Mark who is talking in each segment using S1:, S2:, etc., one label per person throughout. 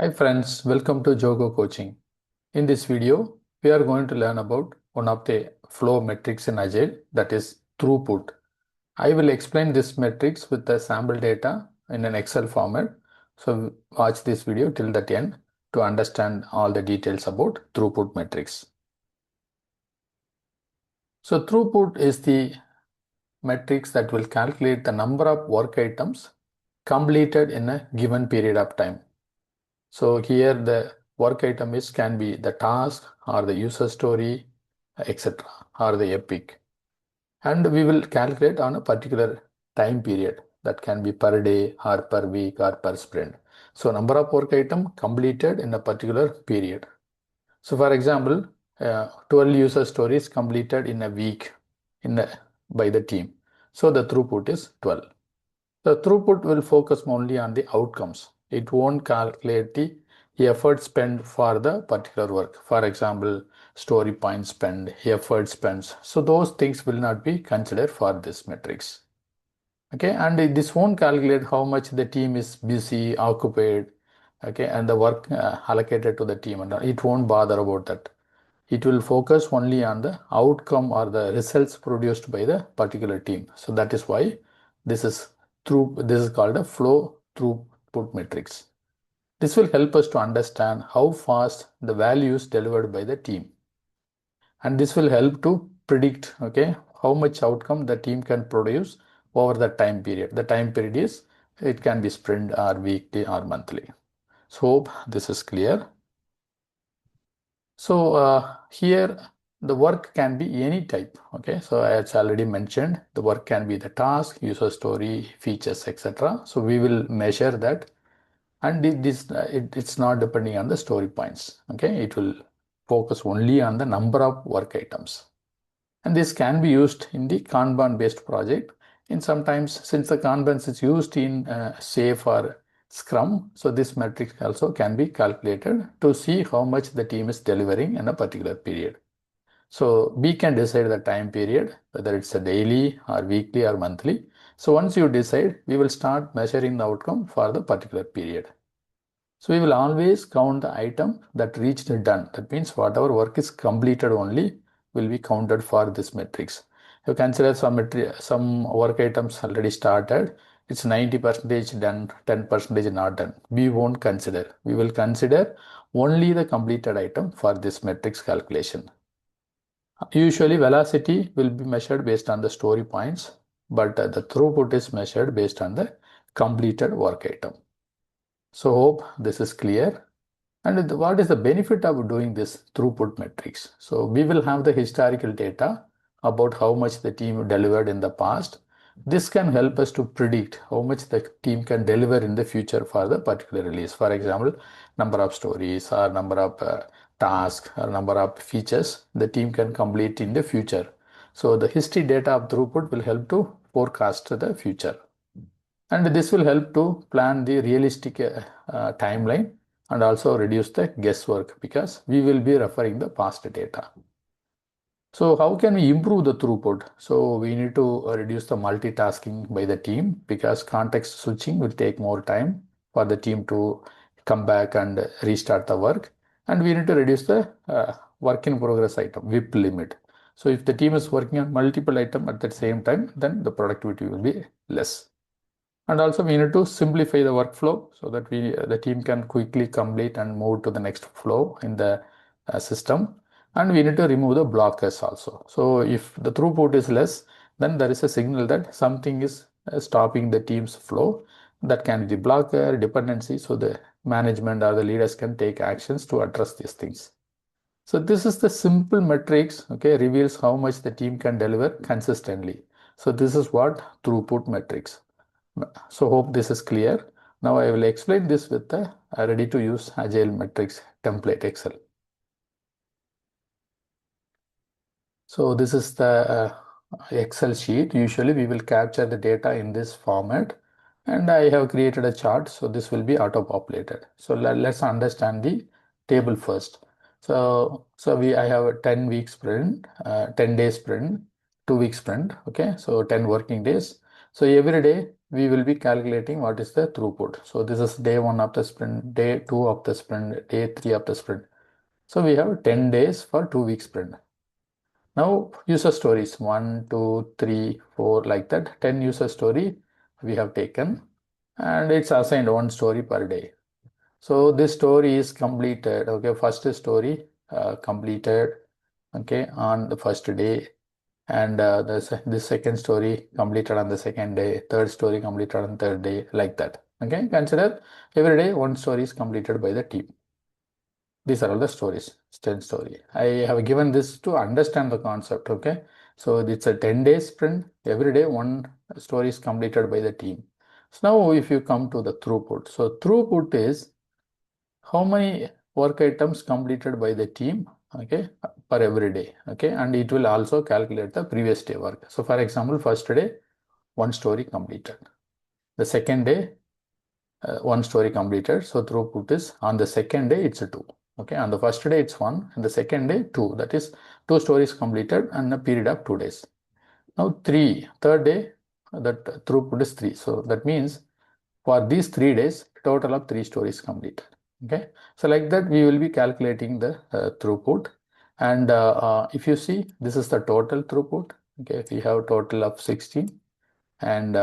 S1: Hi friends, welcome to Jogo Coaching. In this video, we are going to learn about one of the flow metrics in Agile, that is throughput. I will explain this metrics with the sample data in an Excel format. So watch this video till the end to understand all the details about throughput metrics. So throughput is the metrics that will calculate the number of work items completed in a given period of time. So here the work item can be the task or the user story, etc., or the epic. And we will calculate on a particular time period that can be per day or per week or per sprint. So number of work item completed in a particular period. So for example, 12 user stories completed in a week by the team. So the throughput is 12. The throughput will focus only on the outcomes. It won't calculate the effort spent for the particular work. For example, story points spent, effort spent. So those things will not be considered for this metrics. Okay, and this won't calculate how much the team is busy, occupied, okay, and the work allocated to the team, and it won't bother about that. It will focus only on the outcome or the results produced by the particular team. So that is why this is called a flow throughput metrics. This will help us to understand how fast the value is delivered by the team. And this will help to predict, okay, how much outcome the team can produce over the time period. The time period is, it can be sprint or weekly or monthly. So hope this is clear. So here the work can be any type. Okay, so as already mentioned, the work can be the task, user story, features, etc. So we will measure that, and it's not depending on the story points. Okay, it will focus only on the number of work items, and this can be used in the Kanban based project. And sometimes, since the Kanban is used in SAFe or Scrum, so this metric also can be calculated to see how much the team is delivering in a particular period. So we can decide the time period, whether it's a daily or weekly or monthly. So once you decide, we will start measuring the outcome for the particular period. So we will always count the item that reached done. That means whatever work is completed only will be counted for this metrics. You consider some work items already started. It's 90% done, 10% not done. We won't consider. We will consider only the completed item for this metrics calculation. Usually velocity will be measured based on the story points, but the throughput is measured based on the completed work item. So hope this is clear. And what is the benefit of doing this throughput metrics? So we will have the historical data about how much the team delivered in the past. This can help us to predict how much the team can deliver in the future for the particular release. For example, number of stories or number of tasks or number of features the team can complete in the future. So the history data of throughput will help to forecast the future. And this will help to plan the realistic timeline and also reduce the guesswork because we will be referring the past data. So how can we improve the throughput? So we need to reduce the multitasking by the team because context switching will take more time for the team to come back and restart the work. And we need to reduce the work in progress item, WIP limit. So if the team is working on multiple items at the same time, then the productivity will be less. And also we need to simplify the workflow so that the team can quickly complete and move to the next flow in the system. And we need to remove the blockers also. So if the throughput is less, then there is a signal that something is stopping the team's flow. That can be the blocker, dependency. So the management or the leaders can take actions to address these things. So this is the simple metrics, okay, reveals how much the team can deliver consistently. So this is what throughput metrics. So hope this is clear. Now I will explain this with the ready to use Agile Metrics template Excel. So this is the Excel sheet. Usually we will capture the data in this format, and I have created a chart. So this will be auto populated. So let's understand the table first. So I have a 10-week sprint, 10-day sprint, 2-week sprint. Okay, so 10 working days. So every day we will be calculating what is the throughput. So this is day 1 of the sprint, day 2 of the sprint, day 3 of the sprint. So we have 10 days for 2 week sprint. Now user stories 1, 2, 3, 4 like that. 10 user story we have taken, and it's assigned 1 story per day. So this story is completed. Okay, first story completed. Okay, on the first day, and this second story completed on the second day, third story completed on third day, like that. Okay, consider every day 1 story is completed by the team. These are all the stories, 10 story. I have given this to understand the concept. Okay, so it's a 10-day sprint. Every day 1 story is completed by the team. So now if you come to the throughput, so throughput is how many work items completed by the team, okay, per every day. Okay, and it will also calculate the previous day work. So for example, first day 1 story completed, the second day 1 story completed, so throughput is on the second day it's a 2. Okay, on the first day it's 1, and the second day 2, that is 2 stories completed in a period of 2 days. Now third day that throughput is 3, so that means for these 3 days total of 3 stories completed. Okay, so like that we will be calculating the throughput, and if you see, this is the total throughput. Okay, we have total of 16, and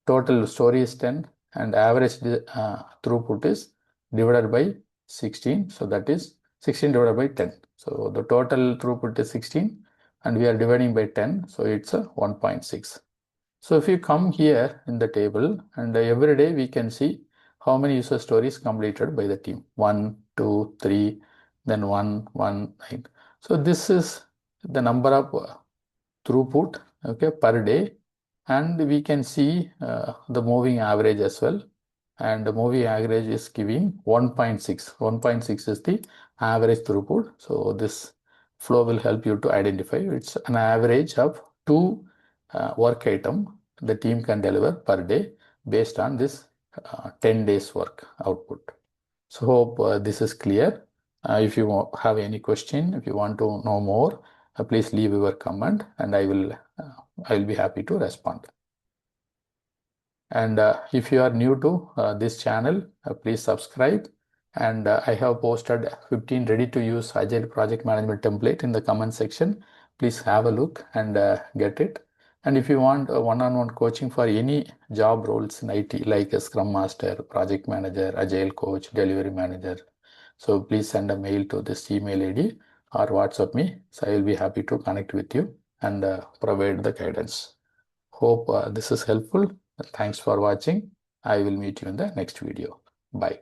S1: total story is 10, and average throughput is divided by 16, so that is 16 divided by 10. So the total throughput is 16, and we are dividing by 10, so it's a 1.6. So if you come here in the table, and every day we can see how many user stories completed by the team. 1, 2, 3, then 1, 1, 9. So this is the number of throughput, okay, per day, and we can see the moving average as well. And the moving average is giving 1.6. 1.6 is the average throughput. So this flow will help you to identify. It's an average of 2 work item the team can deliver per day based on this 10 days work output. So hope this is clear. If you have any question, if you want to know more, please leave your comment, and I will be happy to respond. And if you are new to this channel, please subscribe. And I have posted 15 ready-to-use Agile project management template in the comment section. Please have a look and get it. And if you want a one-on-one coaching for any job roles in IT, like a Scrum Master, Project Manager, Agile Coach, Delivery Manager, so please send a mail to this email ID or WhatsApp me. So I will be happy to connect with you and provide the guidance. Hope this is helpful. Thanks for watching. I will meet you in the next video. Bye.